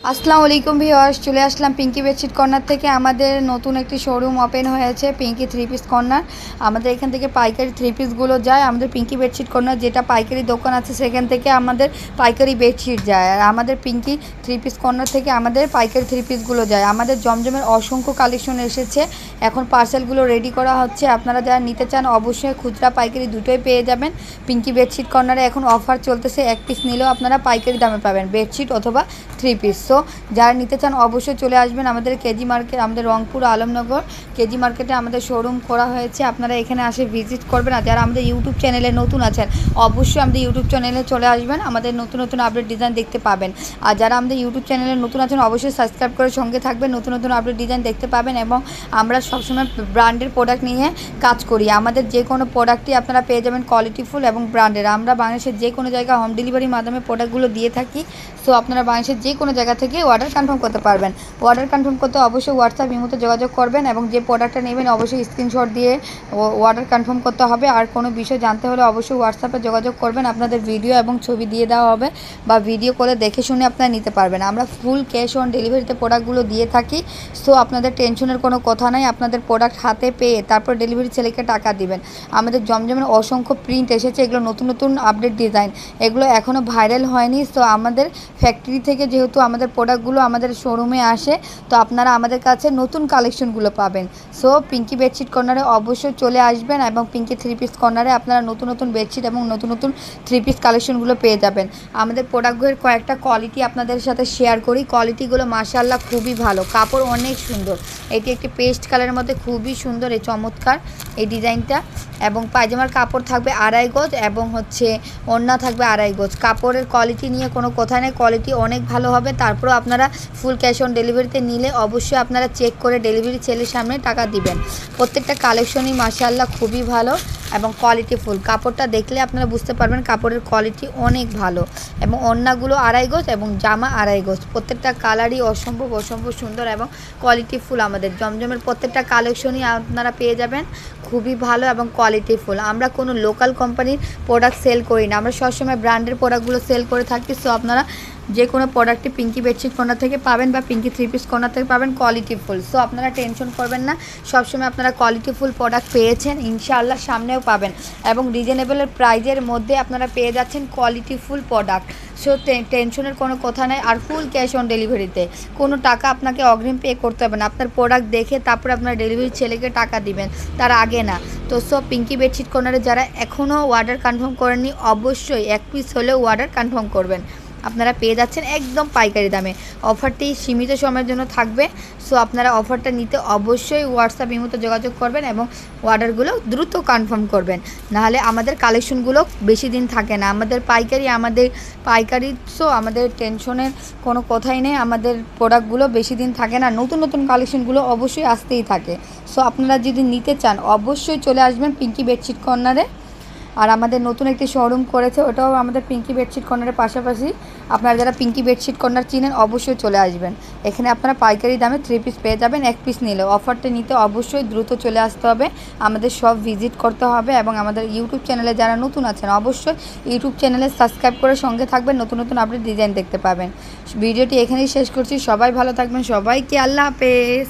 আসসালামু আলাইকুম ভিউয়ার্স, চলে আসলাম পিঙ্কি বেডশিট কর্নার থেকে। আমাদের নতুন একটি শোরুম ওপেন হয়েছে, পিঙ্কি থ্রি পিস কর্নার। আমাদের এখান থেকে পাইকারি থ্রি পিসগুলো যায়। আমাদের পিঙ্কি বেডশিট কর্নার যেটা পাইকারি দোকান আছে সেখান থেকে আমাদের পাইকারি বেডশিট যায়, আর আমাদের পিঙ্কি থ্রি পিস কর্নার থেকে আমাদের পাইকারি থ্রি পিসগুলো যায়। আমাদের জমজমের অসংখ্য কালেকশন এসেছে, এখন পার্সেলগুলো রেডি করা হচ্ছে। আপনারা যারা নিতে চান অবশ্যই খুচরা পাইকারি দুটোই পেয়ে যাবেন। পিঙ্কি বেডশিট কর্নারে এখন অফার চলতেছে, এক পিস নিলেও আপনারা পাইকারি দামে পাবেন বেডশিট অথবা থ্রি পিস। সো যারা নিতে চান অবশ্যই চলে আসবেন আমাদের কেজি মার্কেট, আমাদের রংপুর আলমনগর কেজি মার্কেটে আমাদের শোরুম করা হয়েছে। আপনারা এখানে আসে ভিজিট করবেন। আর যারা আমাদের ইউটিউব চ্যানেলে নতুন আছেন অবশ্যই আমাদের ইউটিউব চ্যানেলে চলে আসবেন, আমাদের নতুন নতুন আপডেট ডিজাইন দেখতে পাবেন। আর যারা আমাদের ইউটিউব চ্যানেলে নতুন আছেন অবশ্যই সাবস্ক্রাইব করে সঙ্গে থাকবেন, নতুন নতুন আপডেট ডিজাইন দেখতে পাবেন। এবং আমরা সবসময় ব্র্যান্ডের প্রোডাক্ট নিয়ে কাজ করি। আমাদের যে কোনো প্রোডাক্টই আপনারা পেয়ে যাবেন কোয়ালিটিফুল এবং ব্র্যান্ডের। আমরা বাংলাদেশের যে কোনো জায়গায় হোম ডেলিভারির মাধ্যমে প্রোডাক্টগুলো দিয়ে থাকি। সো আপনারা বাংলাদেশের যে কোনো জায়গা থেকে অর্ডার কনফার্ম করতে পারবেন। অর্ডার কনফার্ম করতে অবশ্যই হোয়াটসঅ্যাপ ইমোতে যোগাযোগ করবেন, এবং যে প্রোডাক্টটা নেবেন অবশ্যই স্ক্রিনশট দিয়ে অর্ডার কনফার্ম করতে হবে। আর কোনো বিষয় জানতে হলে অবশ্যই হোয়াটসঅ্যাপে যোগাযোগ করবেন, আপনাদের ভিডিও এবং ছবি দিয়ে দেওয়া হবে, বা ভিডিও করে দেখে শুনে আপনারা নিতে পারবেন। আমরা ফুল ক্যাশ অন ডেলিভারিতে প্রোডাক্টগুলো দিয়ে থাকি। সো আপনাদের টেনশনের কোনো কথা নাই, আপনাদের প্রোডাক্ট হাতে পেয়ে তারপর ডেলিভারি ছেলেকে টাকা দিবেন। আমাদের জমজমের অসংখ্য প্রিন্ট এসেছে, এগুলো নতুন নতুন আপডেট ডিজাইন, এগুলো এখনও ভাইরাল হয়নি। সো আমাদের ফ্যাক্টরি থেকে যেহেতু আমাদের প্রোডাক্টগুলো আমাদের শোরুমে আসে, তো আপনারা আমাদের কাছে নতুন কালেকশনগুলো পাবেন। সো পিঙ্কি বেডশিট কর্নারে অবশ্যই চলে আসবেন, এবং পিঙ্কি থ্রি পিস কর্নারে আপনারা নতুন নতুন বেডশিট এবং নতুন নতুন থ্রি পিস কালেকশনগুলো পেয়ে যাবেন। আমাদের প্রোডাক্টগুলোর কয়েকটা কোয়ালিটি আপনাদের সাথে শেয়ার করি। কোয়ালিটিগুলো মাশাআল্লাহ খুবই ভালো, কাপড় অনেক সুন্দর। এটি একটি পেস্ট কালারের মধ্যে খুবই সুন্দর, এই চমৎকার এই ডিজাইনটা। এবং পায়জামার কাপড় থাকবে 2.5 গজ, এবং ওড়না থাকবে 2.5 গজ। কাপড়ের কোয়ালিটি নিয়ে কোনো কথা নেই, কোয়ালিটি অনেক ভালো হবে। তারপরেও আপনারা ফুল ক্যাশ অন ডেলিভারিতে নিলে অবশ্যই আপনারা চেক করে ডেলিভারি ছেলের সামনে টাকা দিবেন। প্রত্যেকটা কালেকশনই মাশাআল্লাহ খুবই ভালো এবং কোয়ালিটি ফুল। কাপড়টা দেখলে আপনারা বুঝতে পারবেন কাপড়ের কোয়ালিটি অনেক ভালো। এবং ওড়নাগুলো 2.5 গজ এবং জামা 2.5 গজ। প্রত্যেকটা কালারই অসম্ভব সুন্দর এবং কোয়ালিটি ফুল। আমাদের জমজমের প্রত্যেকটা কালেকশনই আপনারা পেয়ে যাবেন খুবই ভালো এবং কোয়ালিটি ফুল। আমরা কোনো লোকাল কোম্পানির প্রোডাক্ট সেল করি না, আমরা সবসময় ব্র্যান্ডের প্রোডাক্টগুলো সেল করে থাকি। সো আপনারা যে কোনো প্রোডাক্টটি পিঙ্কি বেডশিট কর্নার থেকে পাবেন, বা পিঙ্কি থ্রি পিস কর্নার থেকে পাবেন কোয়ালিটি ফুল। সো আপনারা টেনশন করবেন না, সবসময় আপনারা কোয়ালিটি ফুল প্রোডাক্ট পেয়েছেন, ইনশাআল্লাহ সামনেও পাবেন। এবং রিজনেবলের প্রাইজের মধ্যে আপনারা পেয়ে যাচ্ছেন কোয়ালিটি ফুল প্রোডাক্ট। সো টেনশনের কোনো কথা নেই। আর ফুল ক্যাশ অন ডেলিভারিতে কোনো টাকা আপনাকে অগ্রিম পে করতে হবে না, আপনার প্রোডাক্ট দেখে তারপরে আপনার ডেলিভারি ছেলেকে টাকা দিবেন, তার আগে না। তো সব পিঙ্কি বেডশিট কর্নারে যারা এখনও অর্ডার কনফার্ম করেননি অবশ্যই এক পিস হলেও অর্ডার কনফার্ম করবেন, আপনারা পেয়ে যাচ্ছেন একদম পাইকারি দামে। অফারটি সীমিত সময়ের জন্য থাকবে। সো আপনারা অফারটা নিতে অবশ্যই হোয়াটসঅ্যাপ ইমোতে যোগাযোগ করবেন এবং অর্ডারগুলো দ্রুত কনফার্ম করবেন, নাহলে আমাদের কালেকশনগুলো বেশি দিন থাকে না। আমাদের পাইকারি সো আমাদের টেনশনের কোনো কথাই নেই, আমাদের প্রোডাক্টগুলো বেশি দিন থাকে না, নতুন নতুন কালেকশনগুলো অবশ্যই আসতেই থাকে। সো আপনারা যদি নিতে চান অবশ্যই চলে আসবেন পিঙ্কি বেডশিট কর্নারে। আর আমাদের নতুন একটি শোরুম করেছে, ওটাও আমাদের পিঙ্কি বেডশিট কর্নারের পাশাপাশি। আপনারা যারা পিঙ্কি বেডশিট কর্নার চিনেন অবশ্যই চলে আসবেন, এখানে আপনারা পাইকারি দামে থ্রি পিস পেয়ে যাবেন এক পিস নিলে। অফারটা নিতে অবশ্যই দ্রুত চলে আসতে হবে, আমাদের সব ভিজিট করতে হবে। এবং আমাদের ইউটিউব চ্যানেলে যারা নতুন আছেন অবশ্যই ইউটিউব চ্যানেলে সাবস্ক্রাইব করে সঙ্গে থাকবেন, নতুন নতুন আপডেট ডিজাইন দেখতে পাবেন। ভিডিওটি এখানেই শেষ করছি, সবাই ভালো থাকবেন, সবাইকে আল্লাহ হাফেজ।